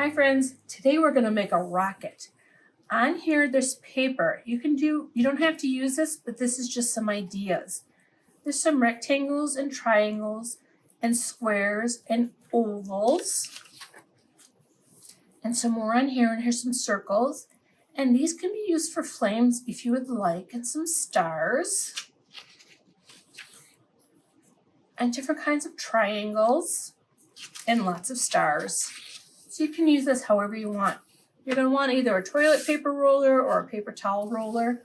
Hi friends, today we're going to make a rocket. On here there's paper. You don't have to use this, but this is just some ideas. There's some rectangles and triangles and squares and ovals. And some more on here, and here's some circles. And these can be used for flames if you would like, and some stars. And different kinds of triangles and lots of stars. So you can use this however you want. You're going to want either a toilet paper roller or a paper towel roller.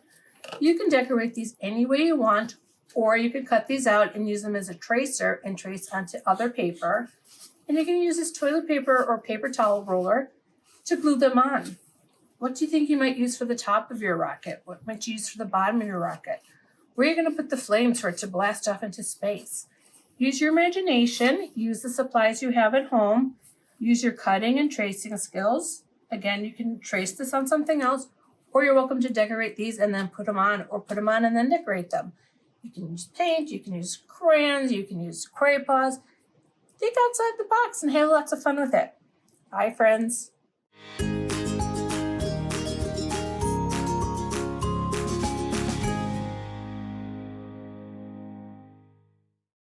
You can decorate these any way you want, or you can cut these out and use them as a tracer and trace onto other paper. And you can use this toilet paper or paper towel roller to glue them on. What do you think you might use for the top of your rocket? What might you use for the bottom of your rocket? Where are you going to put the flames for it to blast off into space? Use your imagination. Use the supplies you have at home. Use your cutting and tracing skills. Again, you can trace this on something else, or you're welcome to decorate these and then put them on, or put them on and then decorate them. You can use paint, you can use crayons, you can use Cray-Paws. Think outside the box and have lots of fun with it. Bye, friends.